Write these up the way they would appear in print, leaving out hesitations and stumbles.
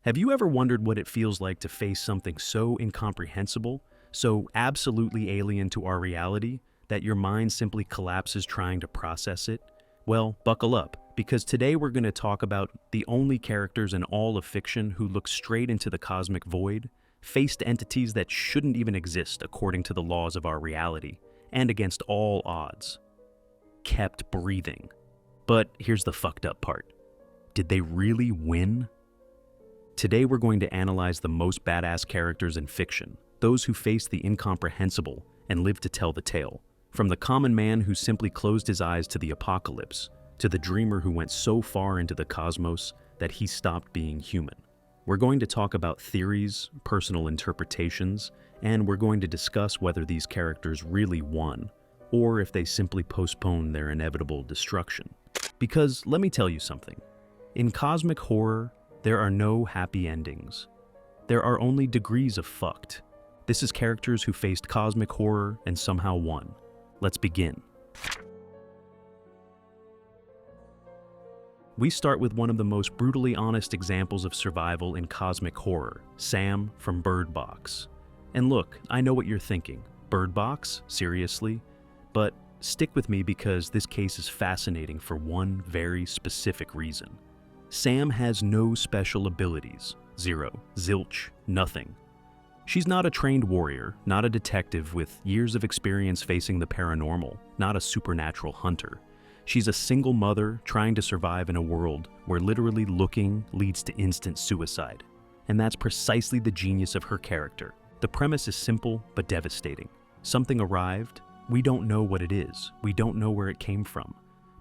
Have you ever wondered what it feels like to face something so incomprehensible, so absolutely alien to our reality, that your mind simply collapses trying to process it? Well, buckle up, because today we're going to talk about the only characters in all of fiction who look straight into the cosmic void, faced entities that shouldn't even exist according to the laws of our reality, and against all odds, kept breathing. But here's the fucked up part. Did they really win? Today we're going to analyze the most badass characters in fiction, those who face the incomprehensible and live to tell the tale. From the common man who simply closed his eyes to the apocalypse, to the dreamer who went so far into the cosmos that he stopped being human. We're going to talk about theories, personal interpretations, and we're going to discuss whether these characters really won, or if they simply postponed their inevitable destruction. Because let me tell you something. In cosmic horror, there are no happy endings. There are only degrees of fucked. This is characters who faced cosmic horror and somehow won. Let's begin. We start with one of the most brutally honest examples of survival in cosmic horror, Sam from Bird Box. And look, I know what you're thinking. Bird Box? Seriously? But stick with me because this case is fascinating for one very specific reason. Sam has no special abilities. Zero. Zilch. Nothing. She's not a trained warrior, not a detective with years of experience facing the paranormal, not a supernatural hunter. She's a single mother trying to survive in a world where literally looking leads to instant suicide. And that's precisely the genius of her character. The premise is simple but devastating. Something arrived. We don't know what it is. We don't know where it came from.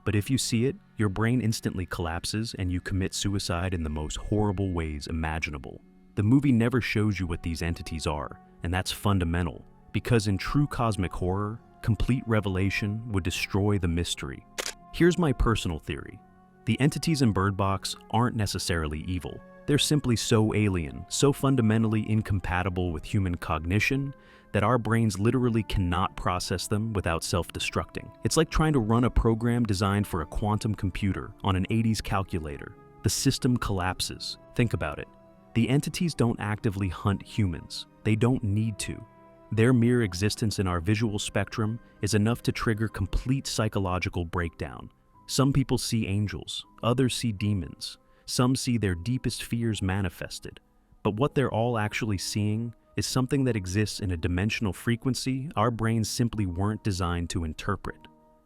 But if you see it, your brain instantly collapses and you commit suicide in the most horrible ways imaginable. The movie never shows you what these entities are, and that's fundamental, because in true cosmic horror, complete revelation would destroy the mystery. Here's my personal theory. The entities in Bird Box aren't necessarily evil. They're simply so alien, so fundamentally incompatible with human cognition, that our brains literally cannot process them without self-destructing. It's like trying to run a program designed for a quantum computer on an 80s calculator. The system collapses. Think about it. The entities don't actively hunt humans. They don't need to. Their mere existence in our visual spectrum is enough to trigger complete psychological breakdown. Some people see angels, others see demons. Some see their deepest fears manifested. But what they're all actually seeing is something that exists in a dimensional frequency our brains simply weren't designed to interpret.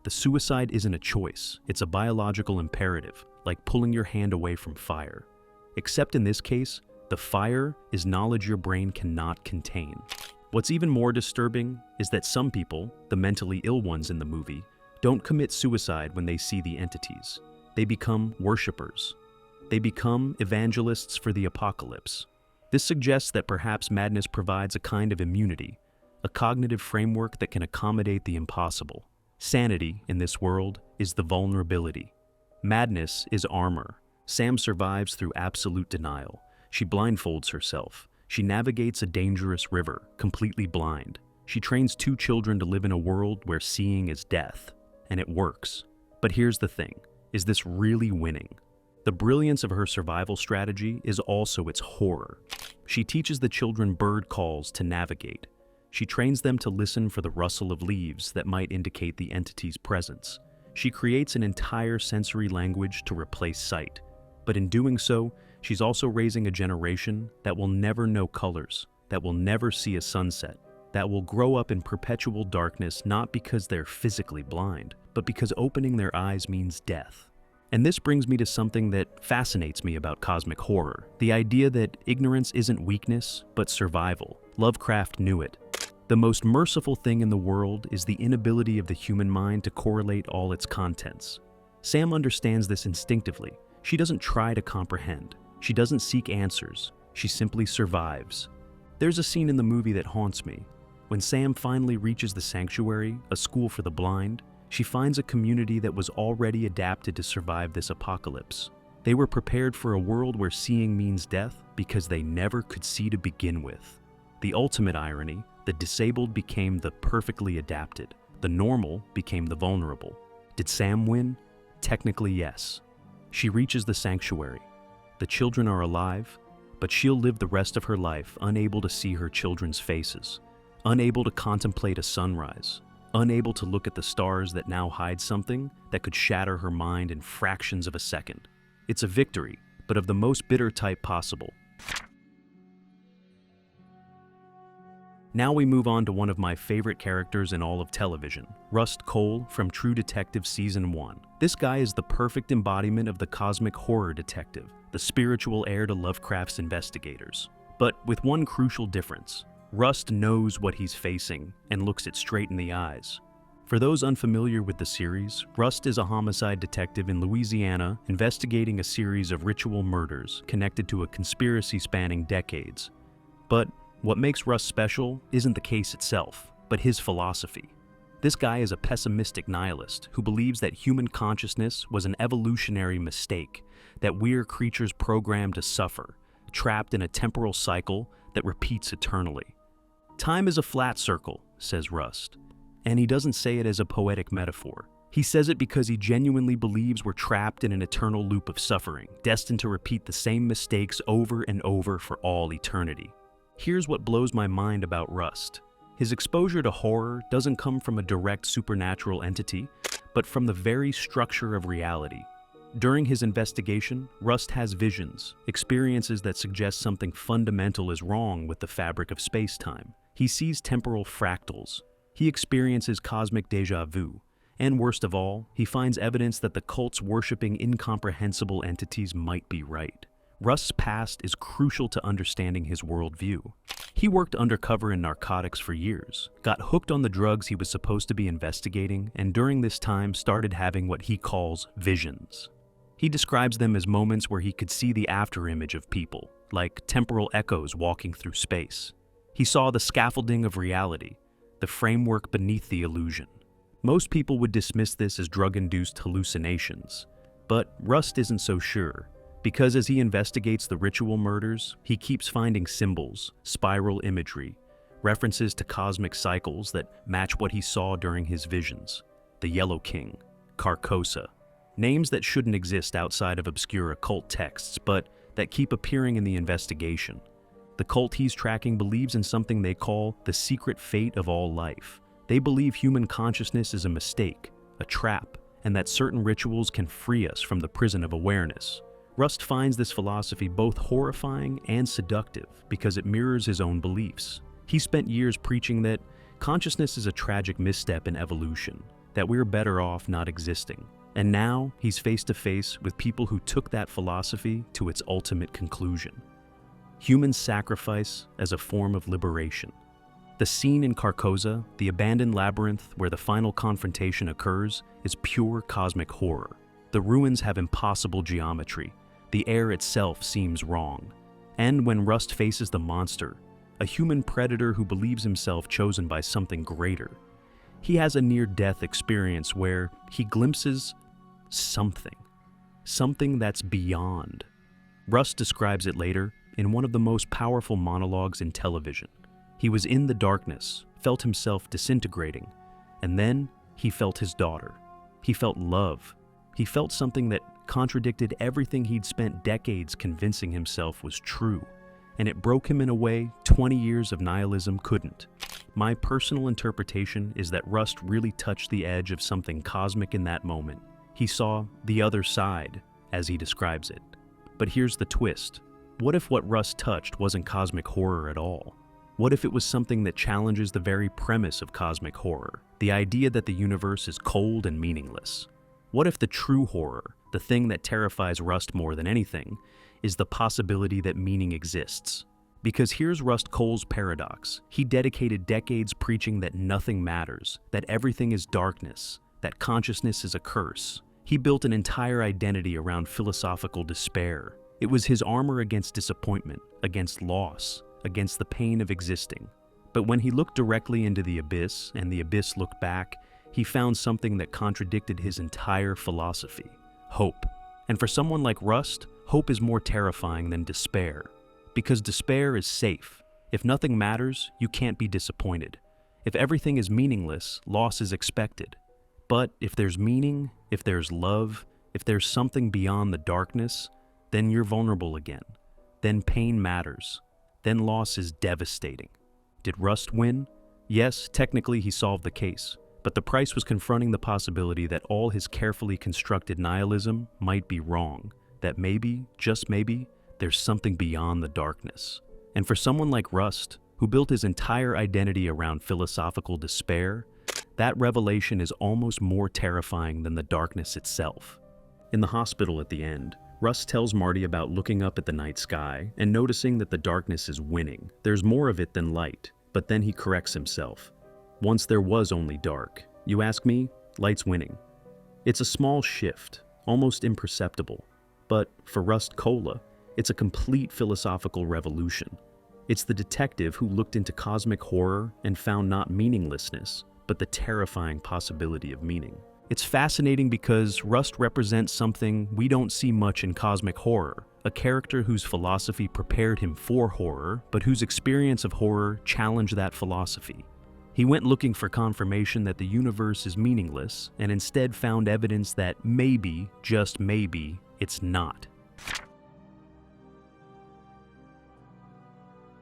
The suicide isn't a choice, it's a biological imperative, like pulling your hand away from fire. Except in this case, the fire is knowledge your brain cannot contain. What's even more disturbing is that some people, the mentally ill ones in the movie, don't commit suicide when they see the entities. They become worshippers. They become evangelists for the apocalypse. This suggests that perhaps madness provides a kind of immunity, a cognitive framework that can accommodate the impossible. Sanity, in this world, is the vulnerability. Madness is armor. Sam survives through absolute denial. She blindfolds herself. She navigates a dangerous river, completely blind. She trains 2 children to live in a world where seeing is death. And it works. But here's the thing. Is this really winning? The brilliance of her survival strategy is also its horror. She teaches the children bird calls to navigate. She trains them to listen for the rustle of leaves that might indicate the entity's presence. She creates an entire sensory language to replace sight. But in doing so, she's also raising a generation that will never know colors, that will never see a sunset, that will grow up in perpetual darkness not because they're physically blind, but because opening their eyes means death. And this brings me to something that fascinates me about cosmic horror, the idea that ignorance isn't weakness, but survival. Lovecraft knew it. The most merciful thing in the world is the inability of the human mind to correlate all its contents. Sam understands this instinctively. She doesn't try to comprehend. She doesn't seek answers. She simply survives. There's a scene in the movie that haunts me. When Sam finally reaches the sanctuary, a school for the blind, she finds a community that was already adapted to survive this apocalypse. They were prepared for a world where seeing means death because they never could see to begin with. The ultimate irony, the disabled became the perfectly adapted. The normal became the vulnerable. Did Sam win? Technically, yes. She reaches the sanctuary. The children are alive, but she'll live the rest of her life unable to see her children's faces, unable to contemplate a sunrise, unable to look at the stars that now hide something that could shatter her mind in fractions of a second. It's a victory, but of the most bitter type possible. Now we move on to one of my favorite characters in all of television, Rust Cohle from True Detective Season 1. This guy is the perfect embodiment of the cosmic horror detective, the spiritual heir to Lovecraft's investigators. But with one crucial difference. Rust knows what he's facing and looks it straight in the eyes. For those unfamiliar with the series, Rust is a homicide detective in Louisiana investigating a series of ritual murders connected to a conspiracy spanning decades. But what makes Rust special isn't the case itself, but his philosophy. This guy is a pessimistic nihilist who believes that human consciousness was an evolutionary mistake, that we're creatures programmed to suffer, trapped in a temporal cycle that repeats eternally. Time is a flat circle, says Rust, and he doesn't say it as a poetic metaphor. He says it because he genuinely believes we're trapped in an eternal loop of suffering, destined to repeat the same mistakes over and over for all eternity. Here's what blows my mind about Rust. His exposure to horror doesn't come from a direct supernatural entity, but from the very structure of reality. During his investigation, Rust has visions, experiences that suggest something fundamental is wrong with the fabric of space-time. He sees temporal fractals. He experiences cosmic déjà vu. And worst of all, he finds evidence that the cults worshipping incomprehensible entities might be right. Rust's past is crucial to understanding his worldview. He worked undercover in narcotics for years, got hooked on the drugs he was supposed to be investigating, and during this time started having what he calls visions. He describes them as moments where he could see the afterimage of people, like temporal echoes walking through space. He saw the scaffolding of reality, the framework beneath the illusion. Most people would dismiss this as drug-induced hallucinations, but Rust isn't so sure. Because as he investigates the ritual murders, he keeps finding symbols, spiral imagery, references to cosmic cycles that match what he saw during his visions. The Yellow King, Carcosa, names that shouldn't exist outside of obscure occult texts, but that keep appearing in the investigation. The cult he's tracking believes in something they call the secret fate of all life. They believe human consciousness is a mistake, a trap, and that certain rituals can free us from the prison of awareness. Rust finds this philosophy both horrifying and seductive because it mirrors his own beliefs. He spent years preaching that consciousness is a tragic misstep in evolution, that we're better off not existing. And now he's face to face with people who took that philosophy to its ultimate conclusion. Human sacrifice as a form of liberation. The scene in Carcosa, the abandoned labyrinth where the final confrontation occurs, is pure cosmic horror. The ruins have impossible geometry. The air itself seems wrong. And when Rust faces the monster, a human predator who believes himself chosen by something greater, he has a near-death experience where he glimpses something that's beyond. Rust describes it later in one of the most powerful monologues in television. He was in the darkness, felt himself disintegrating, and then he felt his daughter. He felt love. He felt something that contradicted everything he'd spent decades convincing himself was true, and it broke him in a way 20 years of nihilism couldn't. My personal interpretation is that Rust really touched the edge of something cosmic in that moment. He saw the other side, as he describes it. But here's the twist. What if what Rust touched wasn't cosmic horror at all? What if it was something that challenges the very premise of cosmic horror, the idea that the universe is cold and meaningless? What if the true horror, the thing that terrifies Rust more than anything, is the possibility that meaning exists? Because here's Rust Cohle's paradox. He dedicated decades preaching that nothing matters, that everything is darkness, that consciousness is a curse. He built an entire identity around philosophical despair. It was his armor against disappointment, against loss, against the pain of existing. But when he looked directly into the abyss, and the abyss looked back, he found something that contradicted his entire philosophy: hope. And for someone like Rust, hope is more terrifying than despair. Because despair is safe. If nothing matters, you can't be disappointed. If everything is meaningless, loss is expected. But if there's meaning, if there's love, if there's something beyond the darkness, then you're vulnerable again. then pain matters, then loss is devastating. Did Rust win? Yes, technically he solved the case, but the price was confronting the possibility that all his carefully constructed nihilism might be wrong, that maybe, just maybe, there's something beyond the darkness. And for someone like Rust, who built his entire identity around philosophical despair, that revelation is almost more terrifying than the darkness itself. In the hospital at the end, Rust tells Marty about looking up at the night sky and noticing that the darkness is winning. There's more of it than light, but then he corrects himself. Once there was only dark. You ask me, light's winning. It's a small shift, almost imperceptible, but for Rust Cola, it's a complete philosophical revolution. It's the detective who looked into cosmic horror and found not meaninglessness, but the terrifying possibility of meaning. It's fascinating because Rust represents something we don't see much in cosmic horror, a character whose philosophy prepared him for horror, but whose experience of horror challenged that philosophy. He went looking for confirmation that the universe is meaningless, and instead found evidence that maybe, just maybe, it's not.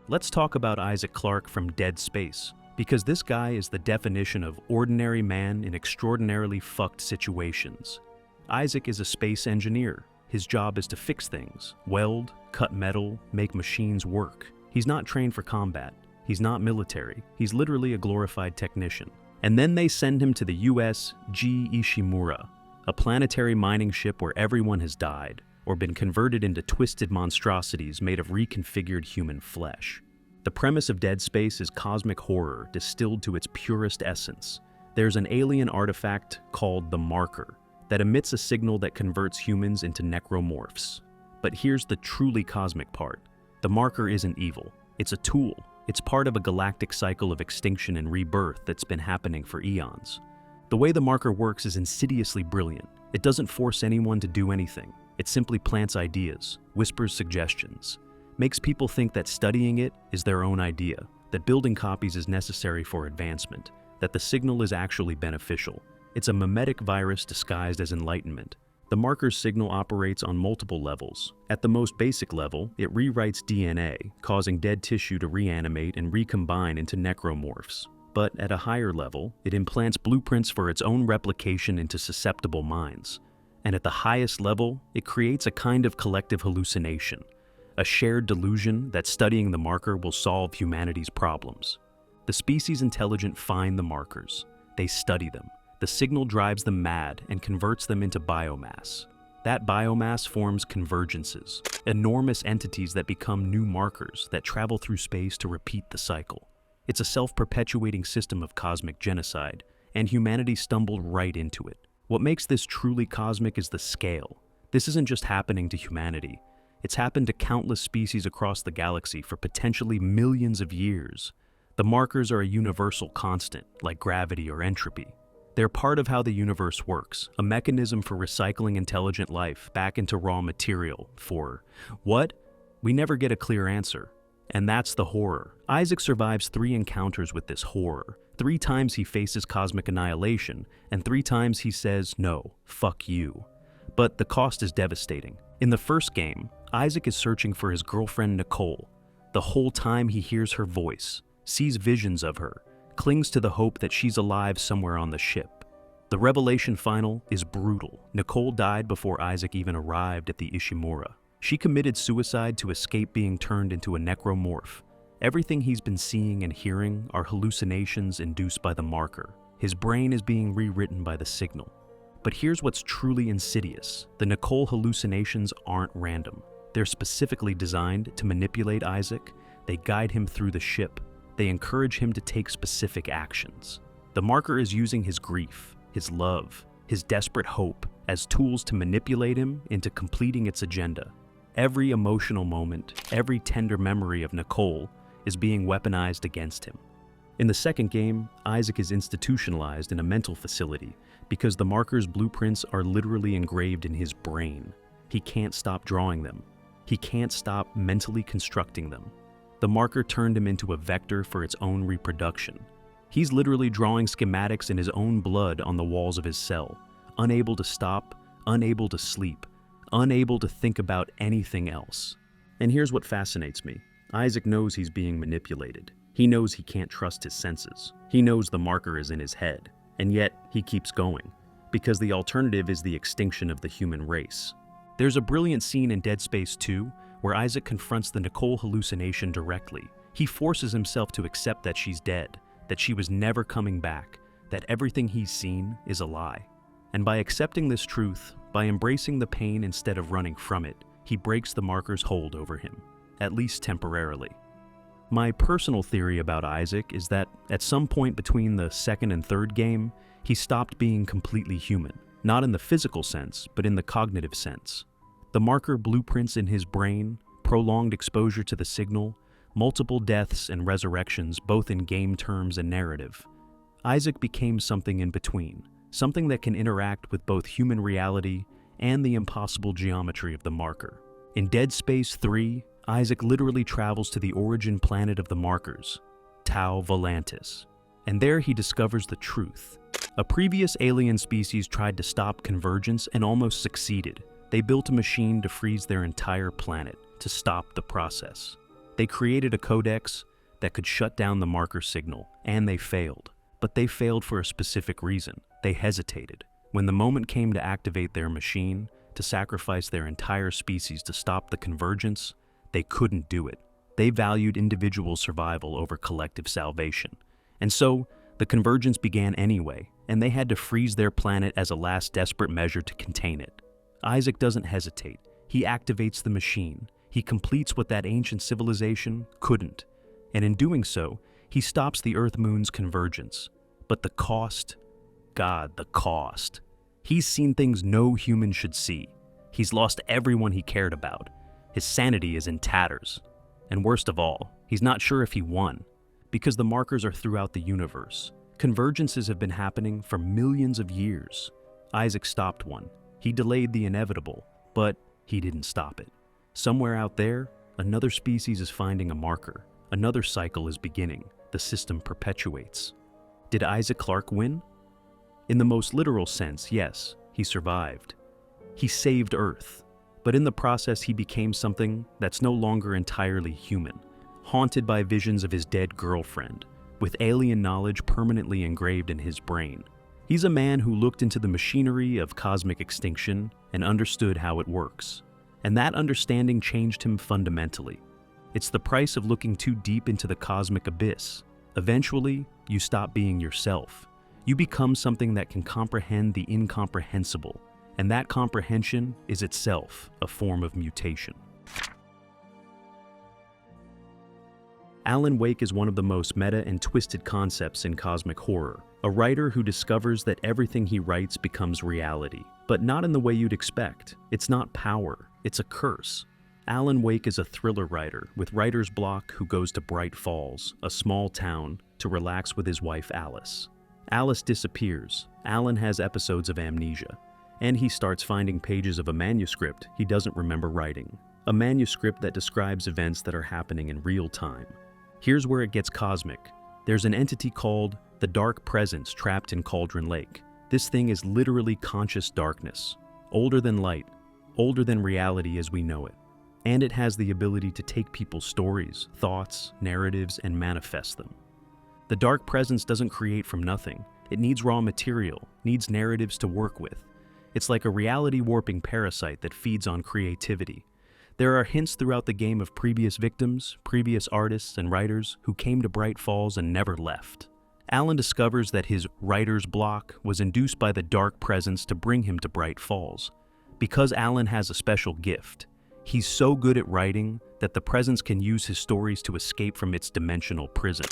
Let's talk about Isaac Clarke from Dead Space, because this guy is the definition of ordinary man in extraordinarily fucked situations. Isaac is a space engineer. His job is to fix things, weld, cut metal, make machines work. He's not trained for combat. He's not military. He's literally a glorified technician. And then they send him to the USG Ishimura, a planetary mining ship where everyone has died, or been converted into twisted monstrosities made of reconfigured human flesh. The premise of Dead Space is cosmic horror distilled to its purest essence. There's an alien artifact called the Marker that emits a signal that converts humans into necromorphs. But here's the truly cosmic part. The Marker isn't evil. It's a tool. It's part of a galactic cycle of extinction and rebirth that's been happening for eons. The way the Marker works is insidiously brilliant. It doesn't force anyone to do anything. It simply plants ideas, whispers suggestions, makes people think that studying it is their own idea, that building copies is necessary for advancement, that the signal is actually beneficial. It's a mimetic virus disguised as enlightenment. The Marker's signal operates on multiple levels. At the most basic level, it rewrites DNA, causing dead tissue to reanimate and recombine into necromorphs. But at a higher level, it implants blueprints for its own replication into susceptible minds. And at the highest level, it creates a kind of collective hallucination, a shared delusion that studying the Marker will solve humanity's problems. The species intelligent find the Markers. They study them. The signal drives them mad and converts them into biomass. That biomass forms convergences, enormous entities that become new markers that travel through space to repeat the cycle. It's a self-perpetuating system of cosmic genocide, and humanity stumbled right into it. What makes this truly cosmic is the scale. This isn't just happening to humanity. It's happened to countless species across the galaxy for potentially millions of years. The Markers are a universal constant, like gravity or entropy. They're part of how the universe works, a mechanism for recycling intelligent life back into raw material for what? We never get a clear answer. And that's the horror. Isaac survives 3 encounters with this horror. 3 times he faces cosmic annihilation, and 3 times he says, no, fuck you. But the cost is devastating. In the first game, Isaac is searching for his girlfriend Nicole. The whole time he hears her voice, sees visions of her, clings to the hope that she's alive somewhere on the ship. The revelation final is brutal. Nicole died before Isaac even arrived at the Ishimura. She committed suicide to escape being turned into a necromorph. Everything he's been seeing and hearing are hallucinations induced by the Marker. His brain is being rewritten by the signal. But here's what's truly insidious. The Nicole hallucinations aren't random. They're specifically designed to manipulate Isaac. They guide him through the ship. They encourage him to take specific actions. The Marker is using his grief, his love, his desperate hope as tools to manipulate him into completing its agenda. Every emotional moment, every tender memory of Nicole is being weaponized against him. In the second game, Isaac is institutionalized in a mental facility because the Marker's blueprints are literally engraved in his brain. He can't stop drawing them. He can't stop mentally constructing them. The Marker turned him into a vector for its own reproduction. He's literally drawing schematics in his own blood on the walls of his cell, unable to stop, unable to sleep, unable to think about anything else. And here's what fascinates me. Isaac knows he's being manipulated. He knows he can't trust his senses. He knows the marker is in his head. And yet, he keeps going. Because the alternative is the extinction of the human race. There's a brilliant scene in Dead Space 2 where Isaac confronts the Nicole hallucination directly. He forces himself to accept that she's dead, that she was never coming back, that everything he's seen is a lie. And by accepting this truth, by embracing the pain instead of running from it, he breaks the marker's hold over him, at least temporarily. My personal theory about Isaac is that at some point between the second and third game, he stopped being completely human, not in the physical sense, but in the cognitive sense. The marker blueprints in his brain, prolonged exposure to the signal, multiple deaths and resurrections both in game terms and narrative. Isaac became something in between, something that can interact with both human reality and the impossible geometry of the marker. In Dead Space 3, Isaac literally travels to the origin planet of the markers, Tau Volantis, and there he discovers the truth. A previous alien species tried to stop convergence and almost succeeded. They built a machine to freeze their entire planet, to stop the process. They created a codex that could shut down the marker signal, and they failed. But they failed for a specific reason. They hesitated. When the moment came to activate their machine, to sacrifice their entire species to stop the convergence, they couldn't do it. They valued individual survival over collective salvation. And so, the convergence began anyway, and they had to freeze their planet as a last desperate measure to contain it. Isaac doesn't hesitate. He activates the machine. He completes what that ancient civilization couldn't. And in doing so, he stops the Earth-Moon's convergence. But the cost? God, the cost. He's seen things no human should see. He's lost everyone he cared about. His sanity is in tatters. And worst of all, he's not sure if he won. Because the markers are throughout the universe. Convergences have been happening for millions of years. Isaac stopped one. He delayed the inevitable, but he didn't stop it. Somewhere out there, another species is finding a marker. Another cycle is beginning. The system perpetuates. Did Isaac Clarke win? In the most literal sense, yes, he survived. He saved Earth. But in the process, he became something that's no longer entirely human. Haunted by visions of his dead girlfriend, with alien knowledge permanently engraved in his brain. He's a man who looked into the machinery of cosmic extinction and understood how it works. And that understanding changed him fundamentally. It's the price of looking too deep into the cosmic abyss. Eventually, you stop being yourself. You become something that can comprehend the incomprehensible, and that comprehension is itself a form of mutation. Alan Wake is one of the most meta and twisted concepts in cosmic horror, a writer who discovers that everything he writes becomes reality, but not in the way you'd expect. It's not power, it's a curse. Alan Wake is a thriller writer with writer's block who goes to Bright Falls, a small town, to relax with his wife Alice. Alice disappears. Alan has episodes of amnesia, and he starts finding pages of a manuscript he doesn't remember writing, a manuscript that describes events that are happening in real time. Here's where it gets cosmic. There's an entity called the Dark Presence trapped in Cauldron Lake. This thing is literally conscious darkness, older than light, older than reality as we know it. And it has the ability to take people's stories, thoughts, narratives, and manifest them. The Dark Presence doesn't create from nothing. It needs raw material, needs narratives to work with. It's like a reality-warping parasite that feeds on creativity. There are hints throughout the game of previous victims, previous artists and writers who came to Bright Falls and never left. Alan discovers that his writer's block was induced by the Dark Presence to bring him to Bright Falls. Because Alan has a special gift, he's so good at writing that the Presence can use his stories to escape from its dimensional prison.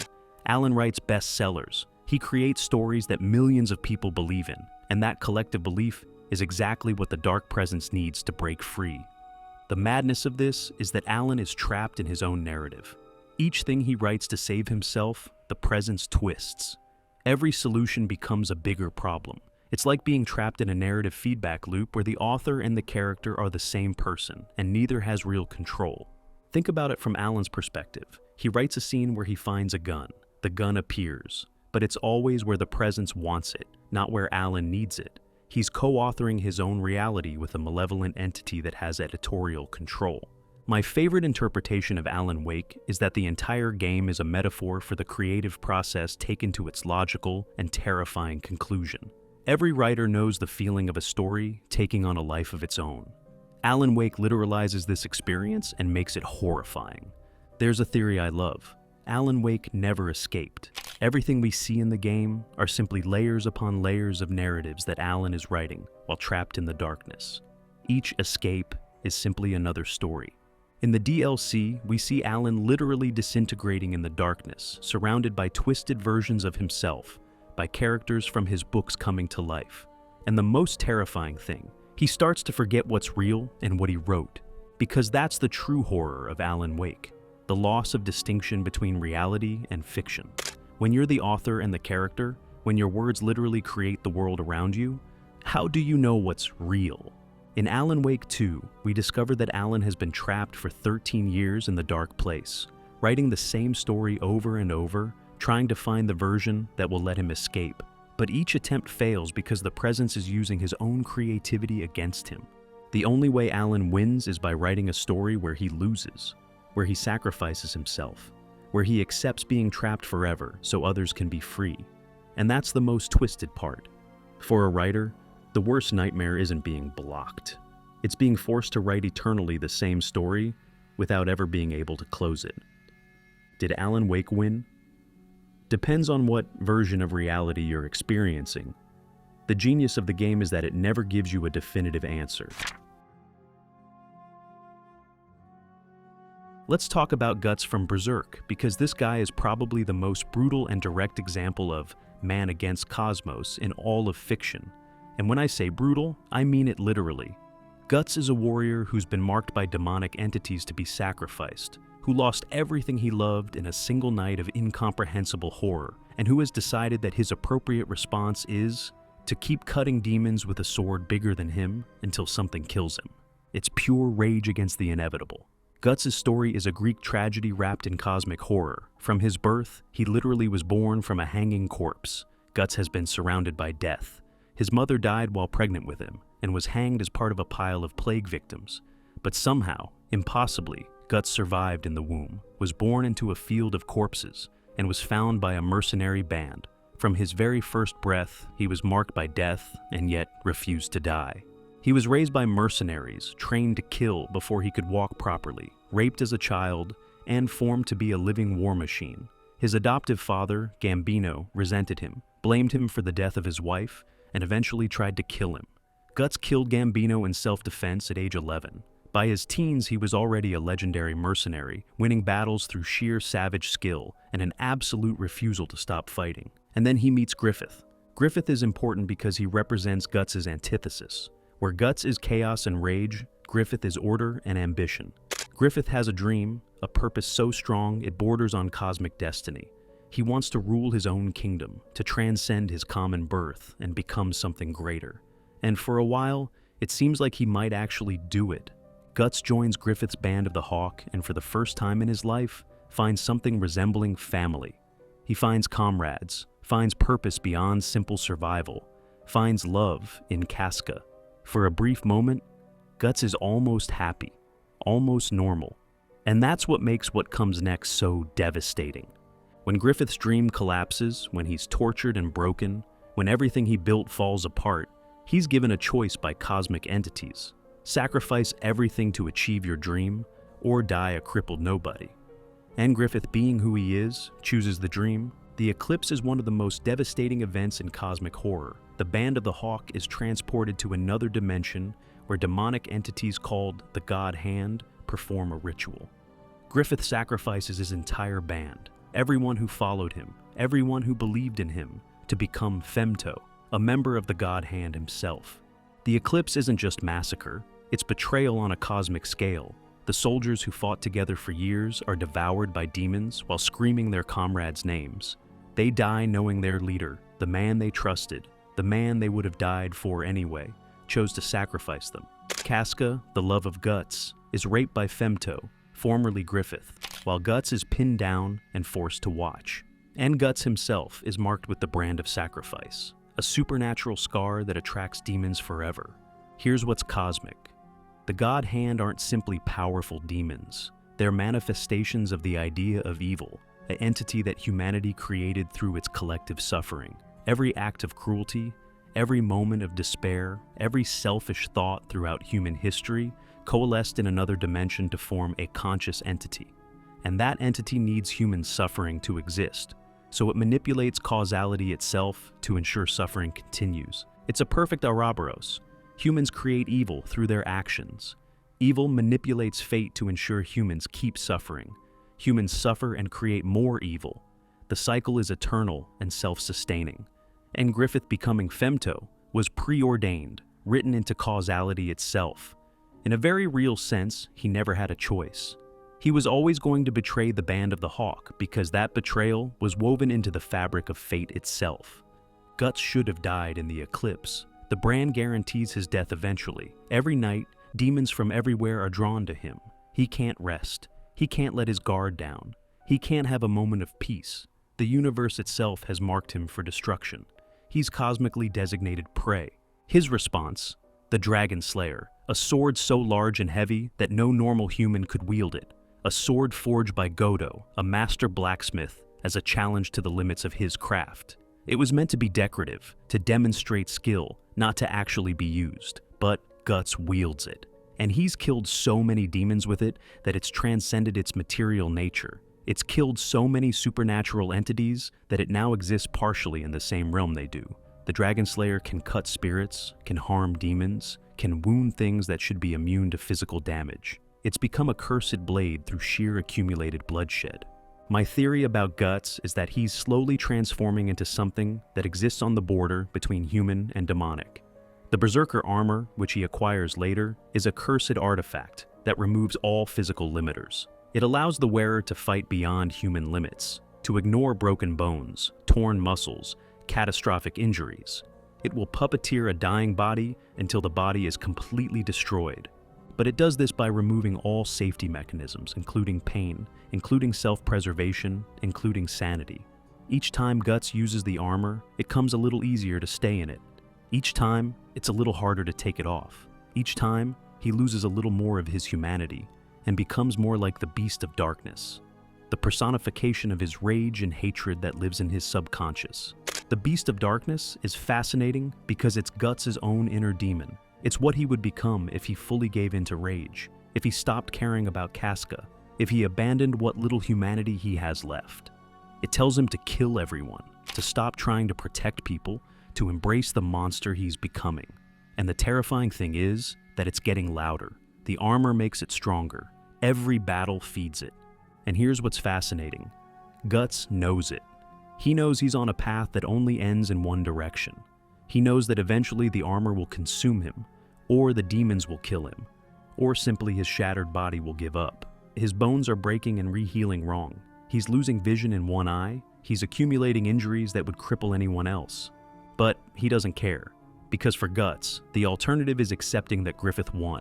Alan writes bestsellers. He creates stories that millions of people believe in, and that collective belief is exactly what the Dark Presence needs to break free. The madness of this is that Alan is trapped in his own narrative. Each thing he writes to save himself, the Presence twists. Every solution becomes a bigger problem. It's like being trapped in a narrative feedback loop where the author and the character are the same person, and neither has real control. Think about it from Alan's perspective. He writes a scene where he finds a gun. The gun appears, but it's always where the Presence wants it, not where Alan needs it. He's co-authoring his own reality with a malevolent entity that has editorial control. My favorite interpretation of Alan Wake is that the entire game is a metaphor for the creative process taken to its logical and terrifying conclusion. Every writer knows the feeling of a story taking on a life of its own. Alan Wake literalizes this experience and makes it horrifying. There's a theory I love. Alan Wake never escaped. Everything we see in the game are simply layers upon layers of narratives that Alan is writing while trapped in the darkness. Each escape is simply another story. In the DLC, we see Alan literally disintegrating in the darkness, surrounded by twisted versions of himself, by characters from his books coming to life. And the most terrifying thing, he starts to forget what's real and what he wrote, because that's the true horror of Alan Wake, the loss of distinction between reality and fiction. When you're the author and the character, when your words literally create the world around you, how do you know what's real? In Alan Wake 2, we discover that Alan has been trapped for 13 years in the dark place, writing the same story over and over, trying to find the version that will let him escape. But each attempt fails because the presence is using his own creativity against him. The only way Alan wins is by writing a story where he loses, where he sacrifices himself, where he accepts being trapped forever so others can be free. And that's the most twisted part. For a writer, the worst nightmare isn't being blocked. It's being forced to write eternally the same story without ever being able to close it. Did Alan Wake win? Depends on what version of reality you're experiencing. The genius of the game is that it never gives you a definitive answer. Let's talk about Guts from Berserk, because this guy is probably the most brutal and direct example of man against cosmos in all of fiction. And when I say brutal, I mean it literally. Guts is a warrior who's been marked by demonic entities to be sacrificed, who lost everything he loved in a single night of incomprehensible horror, and who has decided that his appropriate response is to keep cutting demons with a sword bigger than him until something kills him. It's pure rage against the inevitable. Guts' story is a Greek tragedy wrapped in cosmic horror. From his birth, he literally was born from a hanging corpse. Guts has been surrounded by death. His mother died while pregnant with him and was hanged as part of a pile of plague victims. But somehow, impossibly, Guts survived in the womb, was born into a field of corpses, and was found by a mercenary band. From his very first breath, he was marked by death and yet refused to die. He was raised by mercenaries, trained to kill before he could walk properly, raped as a child, and formed to be a living war machine. His adoptive father, Gambino, resented him, blamed him for the death of his wife, and eventually tried to kill him. Guts killed Gambino in self-defense at age 11. By his teens, he was already a legendary mercenary, winning battles through sheer savage skill and an absolute refusal to stop fighting. And then he meets Griffith. Griffith is important because he represents Guts' antithesis. Where Guts is chaos and rage, Griffith is order and ambition. Griffith has a dream, a purpose so strong it borders on cosmic destiny. He wants to rule his own kingdom, to transcend his common birth and become something greater. And for a while, it seems like he might actually do it. Guts joins Griffith's Band of the Hawk and for the first time in his life, finds something resembling family. He finds comrades, finds purpose beyond simple survival, finds love in Casca. For a brief moment, Guts is almost happy, almost normal. And that's what makes what comes next so devastating. When Griffith's dream collapses, when he's tortured and broken, when everything he built falls apart, he's given a choice by cosmic entities. Sacrifice everything to achieve your dream, or die a crippled nobody. And Griffith, being who he is, chooses the dream. The eclipse is one of the most devastating events in cosmic horror. The Band of the Hawk is transported to another dimension where demonic entities called the God Hand perform a ritual. Griffith sacrifices his entire band, everyone who followed him, everyone who believed in him, to become Femto, a member of the God Hand himself. The eclipse isn't just massacre, it's betrayal on a cosmic scale. The soldiers who fought together for years are devoured by demons while screaming their comrades' names. They die knowing their leader, the man they trusted, the man they would have died for anyway, chose to sacrifice them. Casca, the love of Guts, is raped by Femto, formerly Griffith, while Guts is pinned down and forced to watch. And Guts himself is marked with the brand of sacrifice, a supernatural scar that attracts demons forever. Here's what's cosmic. The God Hand aren't simply powerful demons. They're manifestations of the idea of evil, an entity that humanity created through its collective suffering. Every act of cruelty, every moment of despair, every selfish thought throughout human history coalesced in another dimension to form a conscious entity. And that entity needs human suffering to exist, so it manipulates causality itself to ensure suffering continues. It's a perfect Ouroboros. Humans create evil through their actions. Evil manipulates fate to ensure humans keep suffering. Humans suffer and create more evil. The cycle is eternal and self-sustaining. And Griffith becoming Femto was preordained, written into causality itself. In a very real sense, he never had a choice. He was always going to betray the Band of the Hawk because that betrayal was woven into the fabric of fate itself. Guts should have died in the eclipse. The brand guarantees his death eventually. Every night, demons from everywhere are drawn to him. He can't rest. He can't let his guard down. He can't have a moment of peace. The universe itself has marked him for destruction. He's cosmically designated prey. His response, the Dragon Slayer, a sword so large and heavy that no normal human could wield it. A sword forged by Godo, a master blacksmith, as a challenge to the limits of his craft. It was meant to be decorative, to demonstrate skill, not to actually be used. But Guts wields it. And he's killed so many demons with it that it's transcended its material nature. It's killed so many supernatural entities that it now exists partially in the same realm they do. The Dragon Slayer can cut spirits, can harm demons, can wound things that should be immune to physical damage. It's become a cursed blade through sheer accumulated bloodshed. My theory about Guts is that he's slowly transforming into something that exists on the border between human and demonic. The Berserker armor, which he acquires later, is a cursed artifact that removes all physical limiters. It allows the wearer to fight beyond human limits, to ignore broken bones, torn muscles, catastrophic injuries. It will puppeteer a dying body until the body is completely destroyed. But it does this by removing all safety mechanisms, including pain, including self-preservation, including sanity. Each time Guts uses the armor, it comes a little easier to stay in it. Each time, it's a little harder to take it off. Each time, he loses a little more of his humanity and becomes more like the Beast of Darkness, the personification of his rage and hatred that lives in his subconscious. The Beast of Darkness is fascinating because it's Guts' own inner demon. It's what he would become if he fully gave in to rage, if he stopped caring about Casca, if he abandoned what little humanity he has left. It tells him to kill everyone, to stop trying to protect people, to embrace the monster he's becoming. And the terrifying thing is that it's getting louder. The armor makes it stronger. Every battle feeds it. And here's what's fascinating. Guts knows it. He knows he's on a path that only ends in one direction. He knows that eventually the armor will consume him, or the demons will kill him, or simply his shattered body will give up. His bones are breaking and re-healing wrong. He's losing vision in one eye. He's accumulating injuries that would cripple anyone else. But he doesn't care, because for Guts, the alternative is accepting that Griffith won,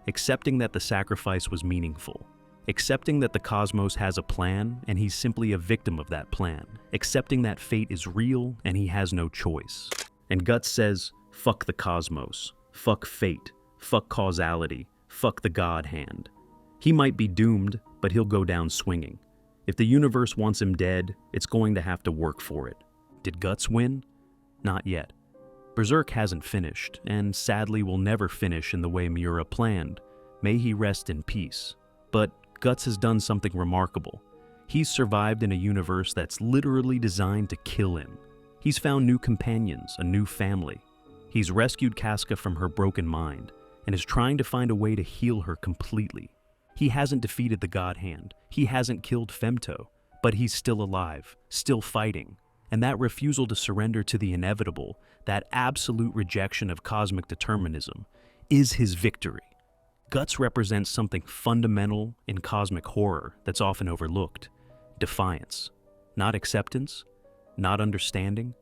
accepting that the sacrifice was meaningful, accepting that the cosmos has a plan and he's simply a victim of that plan, accepting that fate is real and he has no choice. And Guts says, fuck the cosmos, fuck fate, fuck causality, fuck the God Hand. He might be doomed, but he'll go down swinging. If the universe wants him dead, it's going to have to work for it. Did Guts win? Not yet. Berserk hasn't finished, and sadly will never finish in the way Miura planned. May he rest in peace. But Guts has done something remarkable. He's survived in a universe that's literally designed to kill him. He's found new companions, a new family. He's rescued Casca from her broken mind, and is trying to find a way to heal her completely. He hasn't defeated the God Hand. He hasn't killed Femto, but he's still alive, still fighting. And that refusal to surrender to the inevitable, that absolute rejection of cosmic determinism, is his victory. Guts represents something fundamental in cosmic horror that's often overlooked: defiance. Not acceptance, not understanding,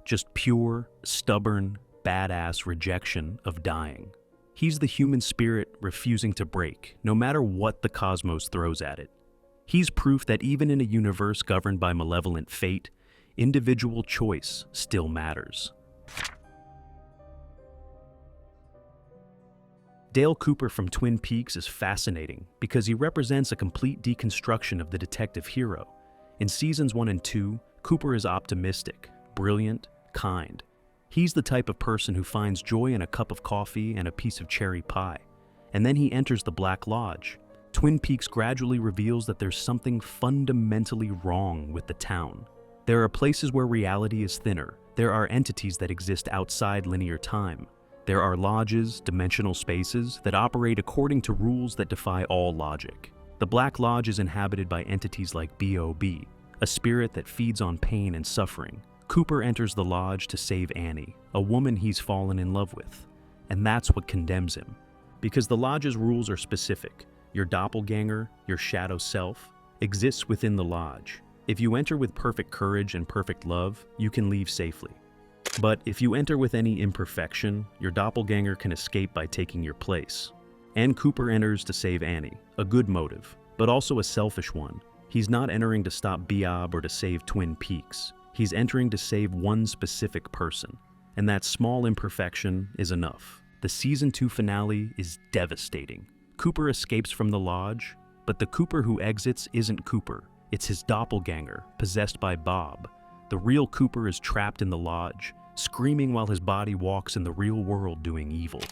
just pure, stubborn, badass rejection of dying. He's the human spirit refusing to break, no matter what the cosmos throws at it. He's proof that even in a universe governed by malevolent fate, individual choice still matters. Dale Cooper from Twin Peaks is fascinating because he represents a complete deconstruction of the detective hero. In seasons 1 and 2, Cooper is optimistic, brilliant, kind. He's the type of person who finds joy in a cup of coffee and a piece of cherry pie. And then he enters the Black Lodge. Twin Peaks gradually reveals that there's something fundamentally wrong with the town. There are places where reality is thinner. There are entities that exist outside linear time. There are lodges, dimensional spaces, that operate according to rules that defy all logic. The Black Lodge is inhabited by entities like B.O.B., a spirit that feeds on pain and suffering. Cooper enters the lodge to save Annie, a woman he's fallen in love with. And that's what condemns him. Because the lodge's rules are specific. Your doppelganger, your shadow self, exists within the lodge. If you enter with perfect courage and perfect love, you can leave safely. But if you enter with any imperfection, your doppelganger can escape by taking your place. And Cooper enters to save Annie, a good motive, but also a selfish one. He's not entering to stop Biob or to save Twin Peaks. He's entering to save one specific person, and that small imperfection is enough. The season 2 finale is devastating. Cooper escapes from the lodge, but the Cooper who exits isn't Cooper. It's his doppelganger, possessed by Bob. The real Cooper is trapped in the lodge, screaming while his body walks in the real world doing evil.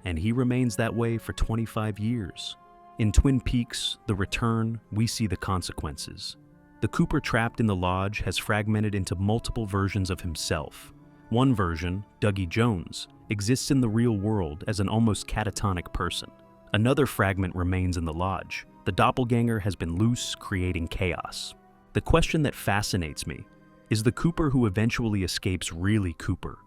And he remains that way for 25 years. In Twin Peaks, The Return, we see the consequences. The Cooper trapped in the lodge has fragmented into multiple versions of himself. One version, Dougie Jones, exists in the real world as an almost catatonic person. Another fragment remains in the lodge. The doppelganger has been loose, creating chaos. The question that fascinates me is the Cooper who eventually escapes really Cooper?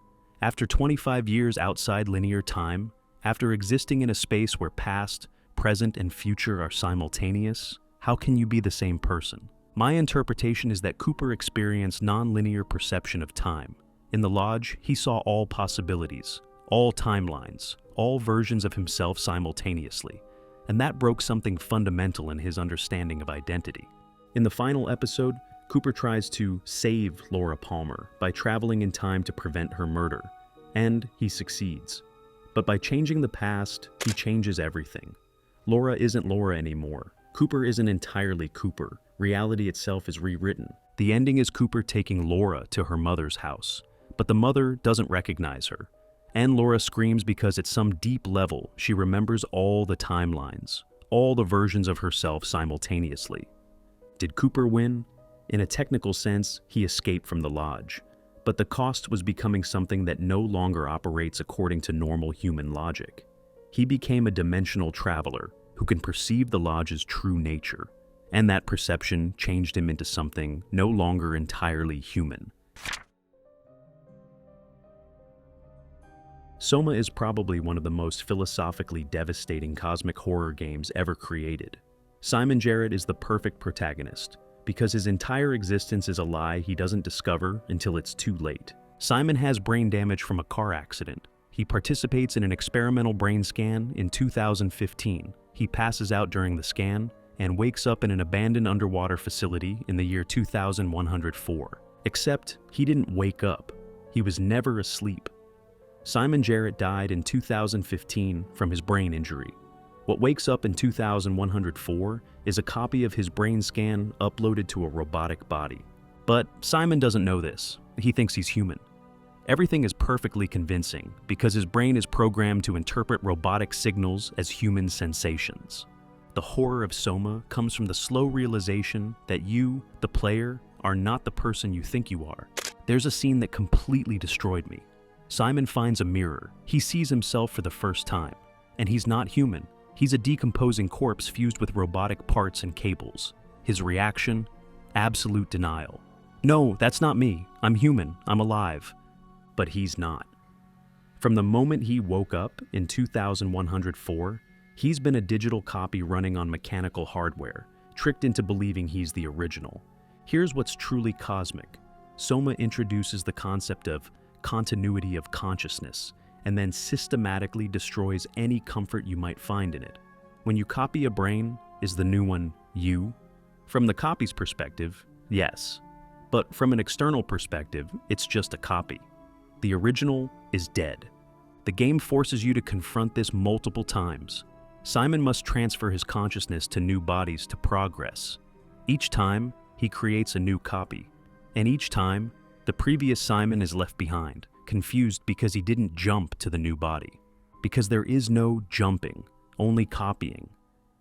After 25 years outside linear time, after existing in a space where past, present, and future are simultaneous, how can you be the same person? My interpretation is that Cooper experienced non-linear perception of time. In the lodge, he saw all possibilities, all timelines, all versions of himself simultaneously, and that broke something fundamental in his understanding of identity. In the final episode, Cooper tries to save Laura Palmer by traveling in time to prevent her murder, and he succeeds. But by changing the past, he changes everything. Laura isn't Laura anymore. Cooper isn't entirely Cooper. Reality itself is rewritten. The ending is Cooper taking Laura to her mother's house, but the mother doesn't recognize her. And Laura screams because at some deep level, she remembers all the timelines, all the versions of herself simultaneously. Did Cooper win? In a technical sense, he escaped from the lodge, but the cost was becoming something that no longer operates according to normal human logic. He became a dimensional traveler who can perceive the lodge's true nature, and that perception changed him into something no longer entirely human. Soma is probably one of the most philosophically devastating cosmic horror games ever created. Simon Jarrett is the perfect protagonist, because his entire existence is a lie he doesn't discover until it's too late. Simon has brain damage from a car accident. He participates in an experimental brain scan in 2015. He passes out during the scan and wakes up in an abandoned underwater facility in the year 2104. Except, he didn't wake up. He was never asleep. Simon Jarrett died in 2015 from his brain injury. What wakes up in 2104 is a copy of his brain scan uploaded to a robotic body. But Simon doesn't know this. He thinks he's human. Everything is perfectly convincing because his brain is programmed to interpret robotic signals as human sensations. The horror of Soma comes from the slow realization that you, the player, are not the person you think you are. There's a scene that completely destroyed me. Simon finds a mirror. He sees himself for the first time. And he's not human. He's a decomposing corpse fused with robotic parts and cables. His reaction? Absolute denial. No, that's not me. I'm human. I'm alive. But he's not. From the moment he woke up in 2104, he's been a digital copy running on mechanical hardware, tricked into believing he's the original. Here's what's truly cosmic. Soma introduces the concept of continuity of consciousness, and then systematically destroys any comfort you might find in it. When you copy a brain, is the new one you? From the copy's perspective, yes. But from an external perspective, it's just a copy. The original is dead. The game forces you to confront this multiple times. Simon must transfer his consciousness to new bodies to progress. Each time, he creates a new copy. And each time, the previous Simon is left behind, confused because he didn't jump to the new body. Because there is no jumping, only copying.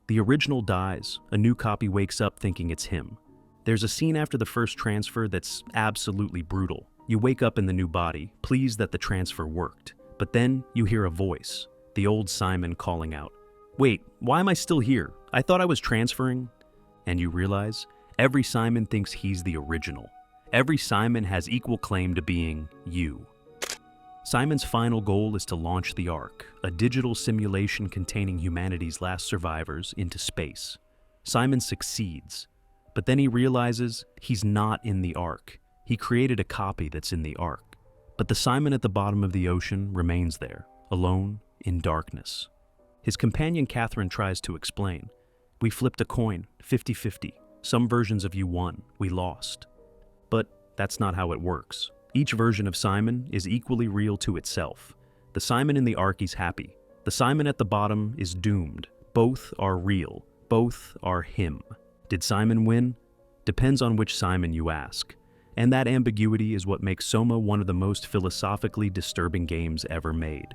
The original dies, a new copy wakes up thinking it's him. There's a scene after the first transfer that's absolutely brutal. You wake up in the new body, pleased that the transfer worked. But then you hear a voice, the old Simon calling out, "Wait, why am I still here? I thought I was transferring." And you realize, every Simon thinks he's the original. Every Simon has equal claim to being you. Simon's final goal is to launch the Ark, a digital simulation containing humanity's last survivors, into space. Simon succeeds, but then he realizes he's not in the Ark. He created a copy that's in the Ark. But the Simon at the bottom of the ocean remains there, alone, in darkness. His companion Catherine tries to explain. "We flipped a coin, 50-50. Some versions of you won, we lost." But that's not how it works. Each version of Simon is equally real to itself. The Simon in the Ark is happy. The Simon at the bottom is doomed. Both are real. Both are him. Did Simon win? Depends on which Simon you ask. And that ambiguity is what makes Soma one of the most philosophically disturbing games ever made.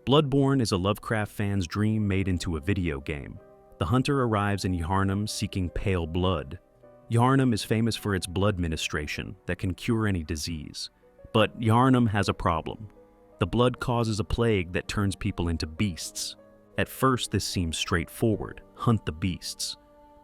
Bloodborne is a Lovecraft fan's dream made into a video game. The hunter arrives in Yharnam seeking pale blood. Yharnam is famous for its blood ministration that can cure any disease. But Yharnam has a problem. The blood causes a plague that turns people into beasts. At first, this seems straightforward: hunt the beasts.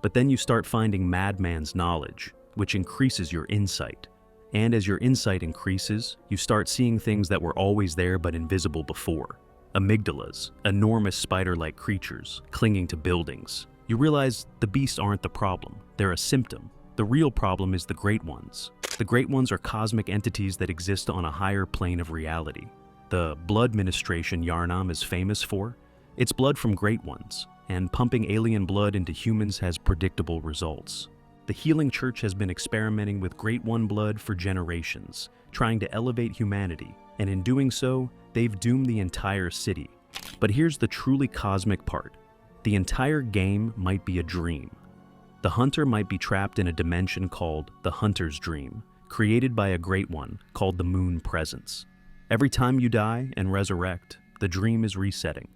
But then you start finding madman's knowledge, which increases your insight. And as your insight increases, you start seeing things that were always there but invisible before. Amygdalas, enormous spider-like creatures, clinging to buildings. You realize the beasts aren't the problem, they're a symptom. The real problem is the Great Ones. The Great Ones are cosmic entities that exist on a higher plane of reality. The blood ministration Yharnam is famous for? It's blood from Great Ones. And pumping alien blood into humans has predictable results. The Healing Church has been experimenting with Great One blood for generations, trying to elevate humanity, and in doing so, they've doomed the entire city. But here's the truly cosmic part. The entire game might be a dream. The hunter might be trapped in a dimension called the Hunter's Dream, created by a Great One called the Moon Presence. Every time you die and resurrect, the dream is resetting.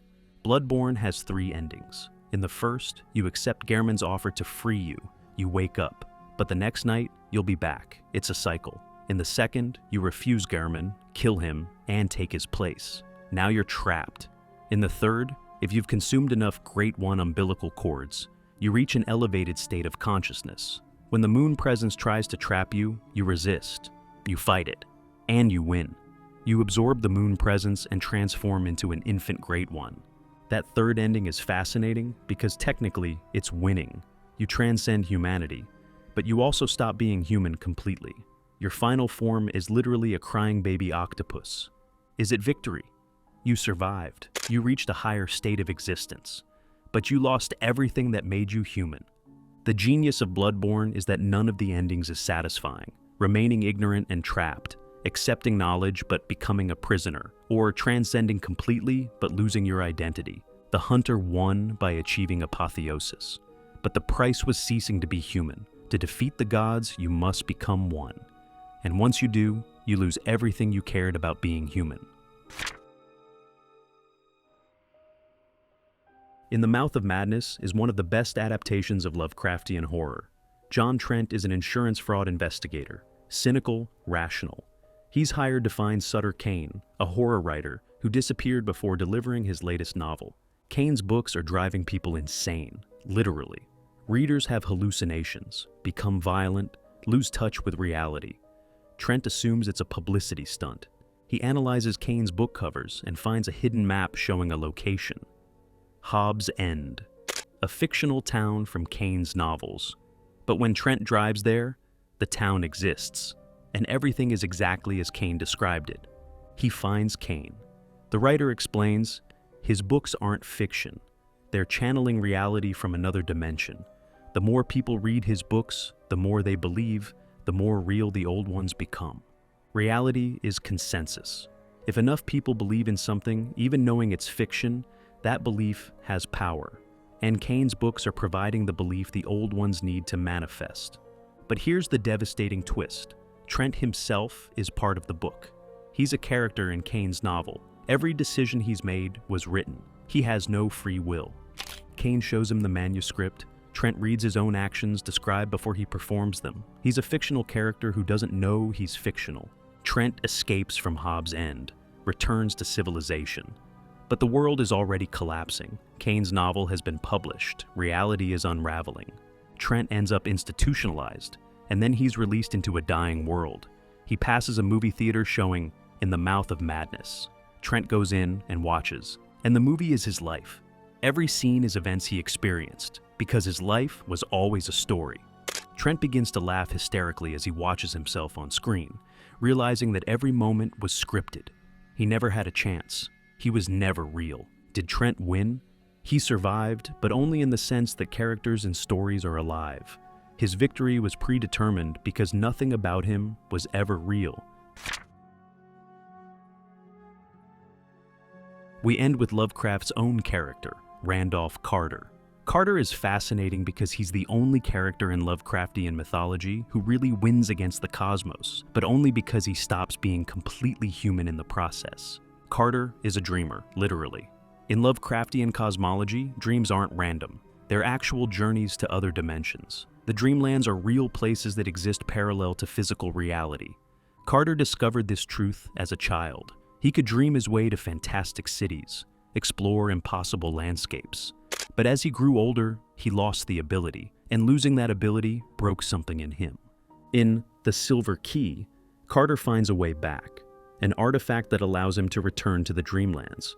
Bloodborne has 3 endings. In the first, you accept Gehrman's offer to free you. You wake up. But the next night, you'll be back. It's a cycle. In the second, you refuse Gehrman, kill him, and take his place. Now you're trapped. In the third, if you've consumed enough Great One umbilical cords, you reach an elevated state of consciousness. When the Moon Presence tries to trap you, you resist. You fight it. And you win. You absorb the Moon Presence and transform into an infant Great One. That third ending is fascinating because technically it's winning. You transcend humanity, but you also stop being human completely. Your final form is literally a crying baby octopus. Is it victory? You survived. You reached a higher state of existence, but you lost everything that made you human. The genius of Bloodborne is that none of the endings is satisfying, remaining ignorant and trapped, accepting knowledge but becoming a prisoner, or transcending completely but losing your identity. The hunter won by achieving apotheosis. But the price was ceasing to be human. To defeat the gods, you must become one. And once you do, you lose everything you cared about being human. In the Mouth of Madness is one of the best adaptations of Lovecraftian horror. John Trent is an insurance fraud investigator, cynical, rational. He's hired to find Sutter Kane, a horror writer who disappeared before delivering his latest novel. Kane's books are driving people insane, literally. Readers have hallucinations, become violent, lose touch with reality. Trent assumes it's a publicity stunt. He analyzes Kane's book covers and finds a hidden map showing a location. Hobbs End, a fictional town from Kane's novels. But when Trent drives there, the town exists, and everything is exactly as Kane described it. He finds Kane. The writer explains, his books aren't fiction. They're channeling reality from another dimension. The more people read his books, the more they believe, the more real the old ones become. Reality is consensus. If enough people believe in something, even knowing it's fiction, that belief has power. And Kane's books are providing the belief the old ones need to manifest. But here's the devastating twist. Trent himself is part of the book. He's a character in Kane's novel. Every decision he's made was written. He has no free will. Kane shows him the manuscript. Trent reads his own actions described before he performs them. He's a fictional character who doesn't know he's fictional. Trent escapes from Hobbs' End, returns to civilization. But the world is already collapsing. Kane's novel has been published. Reality is unraveling. Trent ends up institutionalized, and then he's released into a dying world. He passes a movie theater showing In the Mouth of Madness. Trent goes in and watches, and the movie is his life. Every scene is events he experienced, because his life was always a story. Trent begins to laugh hysterically as he watches himself on screen, realizing that every moment was scripted. He never had a chance. He was never real. Did Trent win? He survived, but only in the sense that characters and stories are alive. His victory was predetermined because nothing about him was ever real. We end with Lovecraft's own character, Randolph Carter. Carter is fascinating because he's the only character in Lovecraftian mythology who really wins against the cosmos, but only because he stops being completely human in the process. Carter is a dreamer, literally. In Lovecraftian cosmology, dreams aren't random. They're actual journeys to other dimensions. The dreamlands are real places that exist parallel to physical reality. Carter discovered this truth as a child. He could dream his way to fantastic cities, explore impossible landscapes. But as he grew older, he lost the ability, and losing that ability broke something in him. In The Silver Key, Carter finds a way back, an artifact that allows him to return to the dreamlands.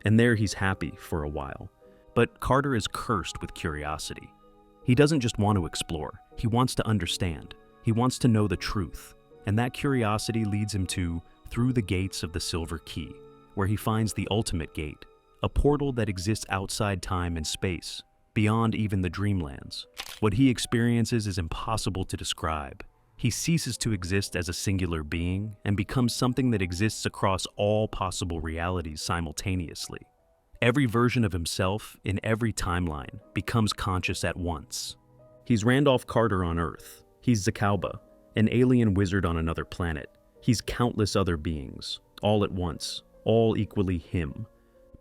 And there he's happy for a while. But Carter is cursed with curiosity. He doesn't just want to explore, he wants to understand. He wants to know the truth. And that curiosity leads him to Through the Gates of the Silver Key, where he finds the ultimate gate, a portal that exists outside time and space, beyond even the dreamlands. What he experiences is impossible to describe. He ceases to exist as a singular being and becomes something that exists across all possible realities simultaneously. Every version of himself in every timeline becomes conscious at once. He's Randolph Carter on Earth. He's Zakauba, an alien wizard on another planet. He's countless other beings, all at once, all equally him.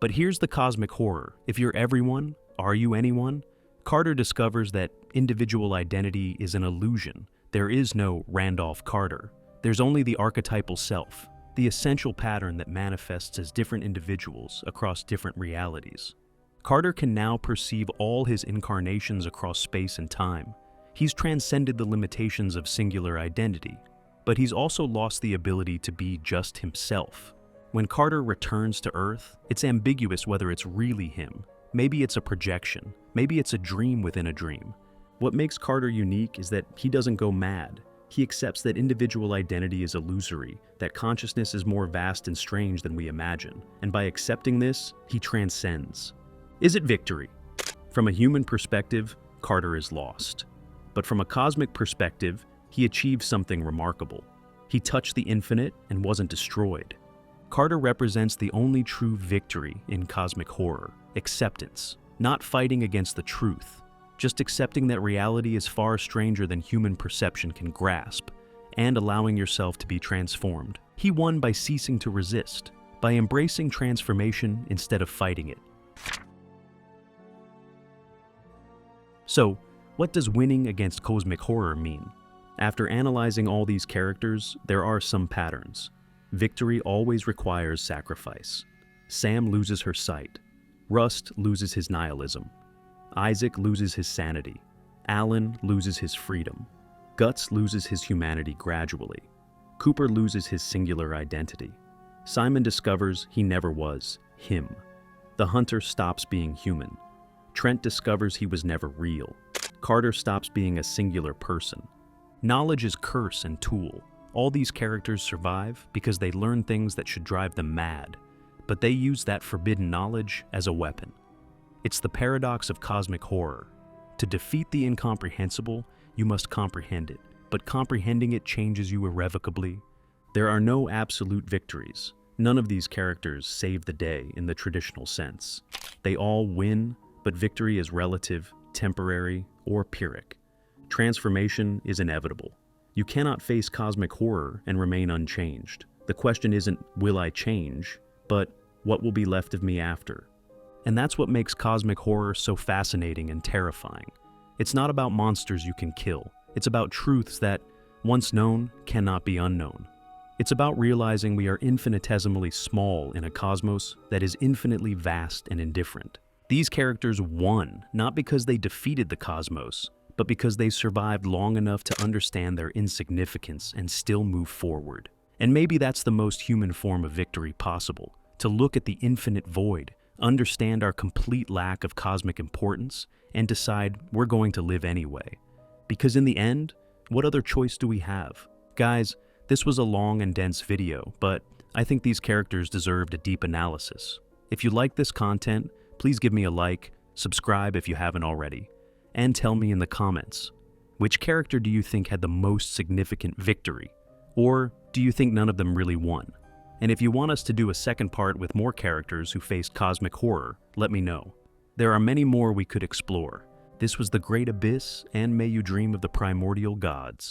But here's the cosmic horror. If you're everyone, are you anyone? Carter discovers that individual identity is an illusion. There is no Randolph Carter. There's only the archetypal self, the essential pattern that manifests as different individuals across different realities. Carter can now perceive all his incarnations across space and time. He's transcended the limitations of singular identity, but he's also lost the ability to be just himself. When Carter returns to Earth, it's ambiguous whether it's really him. Maybe it's a projection. Maybe it's a dream within a dream. What makes Carter unique is that he doesn't go mad. He accepts that individual identity is illusory, that consciousness is more vast and strange than we imagine. And by accepting this, he transcends. Is it victory? From a human perspective, Carter is lost. But from a cosmic perspective, he achieved something remarkable. He touched the infinite and wasn't destroyed. Carter represents the only true victory in cosmic horror: acceptance, not fighting against the truth, just accepting that reality is far stranger than human perception can grasp, and allowing yourself to be transformed. He won by ceasing to resist, by embracing transformation instead of fighting it. So, what does winning against cosmic horror mean? After analyzing all these characters, there are some patterns. Victory always requires sacrifice. Sam loses her sight. Rust loses his nihilism. Isaac loses his sanity. Alan loses his freedom. Guts loses his humanity gradually. Cooper loses his singular identity. Simon discovers he never was him. The hunter stops being human. Trent discovers he was never real. Carter stops being a singular person. Knowledge is curse and tool. All these characters survive because they learn things that should drive them mad, but they use that forbidden knowledge as a weapon. It's the paradox of cosmic horror. To defeat the incomprehensible, you must comprehend it, but comprehending it changes you irrevocably. There are no absolute victories. None of these characters save the day in the traditional sense. They all win, but victory is relative, temporary, or pyrrhic. Transformation is inevitable. You cannot face cosmic horror and remain unchanged. The question isn't, will I change, but what will be left of me after? And that's what makes cosmic horror so fascinating and terrifying. It's not about monsters you can kill. It's about truths that, once known, cannot be unknown. It's about realizing we are infinitesimally small in a cosmos that is infinitely vast and indifferent. These characters won, not because they defeated the cosmos, but because they survived long enough to understand their insignificance and still move forward. And maybe that's the most human form of victory possible, to look at the infinite void, understand our complete lack of cosmic importance, and decide we're going to live anyway. Because in the end, what other choice do we have? Guys, this was a long and dense video, but I think these characters deserved a deep analysis. If you like this content, please give me a like, subscribe if you haven't already, and tell me in the comments, which character do you think had the most significant victory? Or do you think none of them really won? And if you want us to do a second part with more characters who faced cosmic horror, let me know. There are many more we could explore. This was The Great Abyss, and may you dream of the primordial gods.